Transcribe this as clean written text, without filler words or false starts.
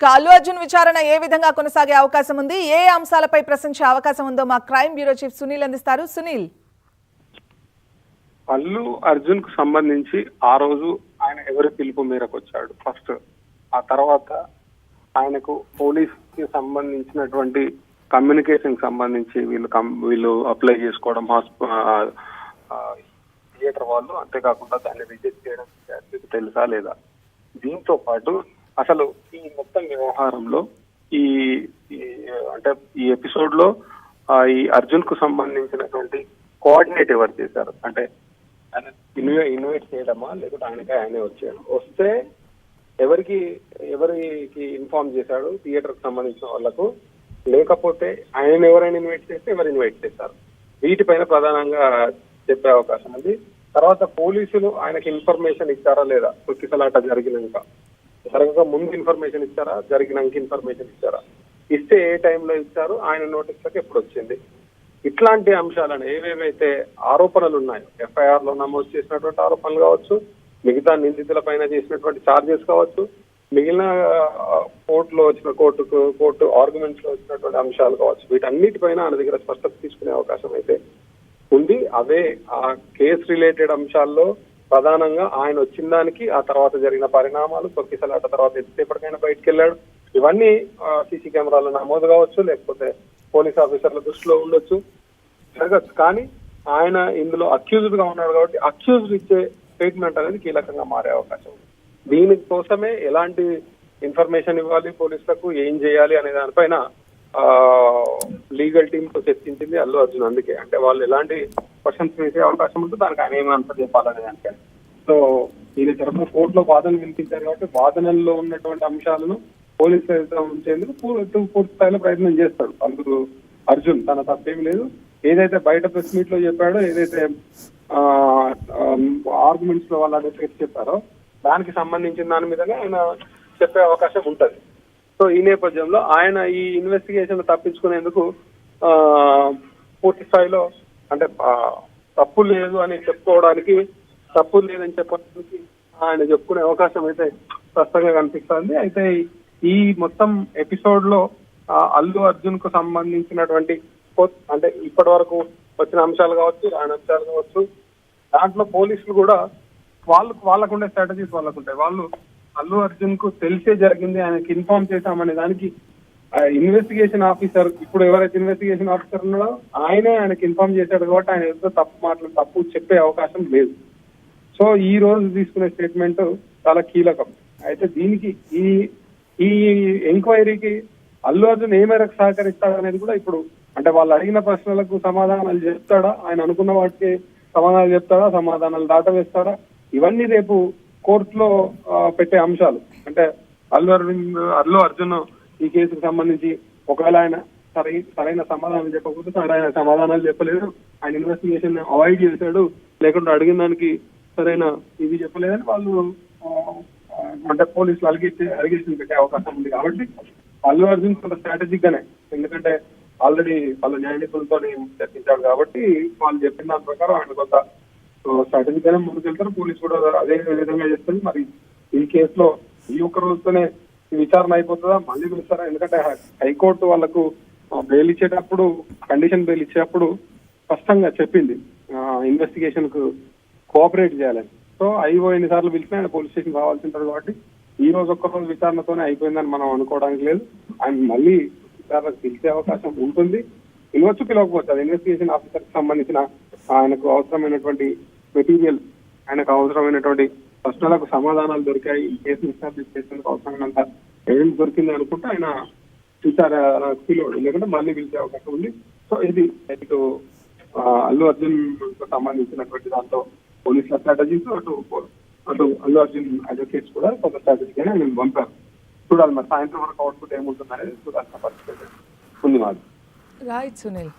అల్లు అర్జున్ విచారణ ఏ విధంగా కొనసాగే అవకాశం ఉంది, ఏ అంశాలపై ప్రశ్నించే అవకాశం ఉందో మా క్రైమ్ బ్యూరో చీఫ్ సునీల్ అందిస్తారు. సునీల్, అల్లు అర్జున్ కు సంబంధించి ఆ రోజు ఆయన ఎవరి పిలుపు మేరకు వచ్చాడు ఫస్ట్, ఆ తర్వాత ఆయనకు పోలీస్ కి సంబంధించినటువంటి కమ్యూనికేషన్ సంబంధించి వీళ్ళు అప్లై చేసుకోవడం థియేటర్ వాళ్ళు, అంతేకాకుండా దాన్ని రిజెక్ట్ చేయడం తెలుసా లేదా. దీంతో పాటు అసలు ఈ మొత్తం వ్యవహారంలో ఈ అంటే ఈ ఎపిసోడ్ లో ఈ అర్జున్ కు సంబంధించినటువంటి కోఆర్డినేట్ ఎవరు చేశారు, అంటే ఆయన ఇన్వైట్ చేయడమా లేకుంటే ఆయనే వస్తే ఎవరికి ఇన్ఫార్మ్ చేశాడు థియేటర్ కు సంబంధించిన వాళ్ళకు, లేకపోతే ఆయన ఎవరైనా ఇన్వైట్ చేస్తే ఎవరు ఇన్వైట్ చేశారు, వీటిపైన ప్రధానంగా చెప్పే అవకాశం ఉంది. తర్వాత పోలీసులు ఆయనకి ఇన్ఫర్మేషన్ ఇచ్చారా లేదా, తొక్కిసలాట జరగక ముందు ఇన్ఫర్మేషన్ ఇచ్చారా, జరిగినాక ఇన్ఫర్మేషన్ ఇచ్చారా, ఇస్తే ఏ టైంలో ఇచ్చారు, ఆయన నోటీసులకు ఎప్పుడు వచ్చింది, ఇట్లాంటి అంశాలను ఏవేవైతే ఆరోపణలు ఉన్నాయో ఎఫ్ఐఆర్ లో నమోదు చేసినటువంటి ఆరోపణలు కావచ్చు, మిగతా నిందితుల పైన చేసినటువంటి ఛార్జెస్ కావచ్చు, మిగిలిన కోర్టు ఆర్గ్యుమెంట్స్ లో వచ్చినటువంటి అంశాలు కావచ్చు, వీటన్నిటిపైన ఆయన దగ్గర స్పష్టత తీసుకునే అవకాశం అయితే ఉంది. అవే ఆ కేసు రిలేటెడ్ అంశాల్లో ప్రధానంగా ఆయన వచ్చిన దానికి, ఆ తర్వాత జరిగిన పరిణామాలు, తొక్కిసలాట తర్వాత ఎంతసేపటికైనా బయటకు వెళ్ళాడు, ఇవన్నీ సీసీ కెమెరాలో నమోదు కావచ్చు, లేకపోతే పోలీస్ ఆఫీసర్ల దృష్టిలో ఉండొచ్చు, జరగచ్చు. కానీ ఆయన ఇందులో అక్యూజ్డ్ గా ఉన్నాడు కాబట్టి అక్యూజ్డ్ ఇచ్చే స్టేట్మెంట్ అనేది కీలకంగా మారే అవకాశం ఉంది. దీనికోసమే ఎలాంటి ఇన్ఫర్మేషన్ ఇవ్వాలి పోలీసులకు, ఏం చేయాలి అనే దానిపైన లీగల్ టీమ్ తో చర్చించింది అల్లు అర్జున్. అందుకే అంటే వాళ్ళు ఎలాంటి క్వశ్చన్స్ వేసే అవకాశం ఉంటుంది, దానికి ఆయన ఏమి ఆన్సర్ చెప్పాలనే దానికే. సో ఈయన తరఫున కోర్టులో వాదనలు వినిపించారు కాబట్టి వాదనల్లో ఉన్నటువంటి అంశాలను పోలీసులు ఉంచేందుకు పూర్తి స్థాయిలో ప్రయత్నం చేస్తాడు అల్లు అర్జున్. తన తప్పేమి లేదు. ఏదైతే బయట ప్రెస్ మీట్ లో చెప్పాడో, ఏదైతే ఆర్గ్యుమెంట్స్ లో వాళ్ళ అడ్వకేట్స్ చెప్పారో దానికి సంబంధించిన దాని మీదనే ఆయన చెప్పే అవకాశం ఉంటది. సో ఈ నేపథ్యంలో ఆయన ఈ ఇన్వెస్టిగేషన్ తప్పించుకునేందుకు పూర్తి స్థాయిలో అంటే తప్పు లేదు అని చెప్పుకోవడానికి, తప్పు లేదని చెప్పడానికి ఆయన చెప్పుకునే అవకాశం అయితే స్పష్టంగా కనిపిస్తుంది. అయితే ఈ మొత్తం ఎపిసోడ్ లో అల్లు అర్జున్ కు సంబంధించినటువంటి అంటే ఇప్పటి వరకు వచ్చిన అంశాలు కావచ్చు, రాని అంశాలు కావచ్చు, దాంట్లో పోలీసులు కూడా వాళ్ళకుండే స్ట్రాటజీస్ వాళ్ళకుంటాయి. వాళ్ళు అల్లు అర్జున్ కు తెలిసే జరిగింది, ఆయనకి ఇన్ఫార్మ్ చేశామనే దానికి ఇన్వెస్టిగేషన్ ఆఫీసర్, ఇప్పుడు ఎవరైతే ఇన్వెస్టిగేషన్ ఆఫీసర్ ఉన్నాడో ఆయనకి ఇన్ఫార్మ్ చేశాడు కాబట్టి ఆయన ఏదో తప్పు చెప్పే అవకాశం లేదు. సో ఈ రోజు తీసుకునే స్టేట్మెంట్ చాలా కీలకం. అయితే దీనికి ఈ ఎంక్వైరీకి అల్లు అర్జున్ ఏ మేరకు సహకరిస్తాడు అనేది కూడా ఇప్పుడు అంటే వాళ్ళు అడిగిన ప్రశ్నలకు సమాధానాలు చెప్తాడా, ఆయన అనుకున్న వాటికి సమాధానాలు చెప్తాడా, సమాధానాలు దాటవేస్తాడా, ఇవన్నీ రేపు కోర్టులో పెట్టే అంశాలు. అంటే అల్లు అర్జున్ ఈ కేసుకు సంబంధించి ఒకవేళ ఆయన సరైన సమాధానం చెప్పకపోతే సరైన సమాధానాలు చెప్పలేదు, ఆయన ఇన్వెస్టిగేషన్ అవాయిడ్ చేశాడు, లేకుంటే అడిగిన దానికి సరైన ఇది చెప్పలేదని వాళ్ళు అంటే పోలీసులు అలిగేషన్ పెట్టే అవకాశం ఉంది. కాబట్టి అల్లు అర్జున్ కొంత స్ట్రాటజిక్ గానే, ఎందుకంటే ఆల్రెడీ వాళ్ళ న్యాయ నిపుణులతో చర్చించాడు కాబట్టి వాళ్ళు చెప్పిన దాని ప్రకారం ఆయన కొంత స్ట్రాటజిక్ గానే ముందుకెళ్తారు. పోలీసు కూడా అదే విధంగా చేస్తుంది. మరి ఈ కేసులో ఈ ఒక్క రోజుతోనే విచారణ అయిపోతుందా, మళ్ళీ పిలుస్తారా? ఎందుకంటే హైకోర్టు వాళ్ళకు బెయిల్ ఇచ్చేటప్పుడు, కండిషన్ బెయిల్ ఇచ్చేటప్పుడు స్పష్టంగా చెప్పింది ఇన్వెస్టిగేషన్ కు కోఆపరేట్ చేయాలని. సో ఐఓ ఎన్నిసార్లు పిలిచినా ఆయన పోలీస్ స్టేషన్ రావాల్సి ఉంటారు కాబట్టి ఈ రోజు ఒక్కరోజు విచారణతోనే అయిపోయిందని మనం అనుకోవడానికి లేదు. ఆయన మళ్ళీ విచారణకు పిలిచే అవకాశం ఉంటుంది, పిలవచ్చు పిలవకపోవచ్చు. అది ఇన్వెస్టిగేషన్ ఆఫీసర్ కి సంబంధించిన ఆయనకు అవసరమైనటువంటి మెటీరియల్, ఆయనకు అవసరమైనటువంటి ప్రశ్నలకు సమాధానాలు దొరికాయి, ఈ కేసును ఎస్టాబ్లిష్ చేసేందుకు అవసరమైనంత ఎవిడెన్స్ దొరికింది అనుకుంటే ఆయన విచారణకు పిలవడు, లేకుంటే మళ్ళీ పిలిచే అవకాశం ఉంది. సో ఇది అల్లు అర్జున్ కు సంబంధించినటువంటి దాంతో పోలీసుల స్ట్రాటజీస్, అటు అల్లు అర్జున్ అడ్వకేట్స్ కూడా కొంత స్ట్రాటజీగానే నేను పంపాను. చూడాలి మరి సాయంత్రం వరకు అవుట్పుట్ ఏముంటుందనేది చూడాల్సిన పరిస్థితి ఉంది మాది. రైట్ సునీల్.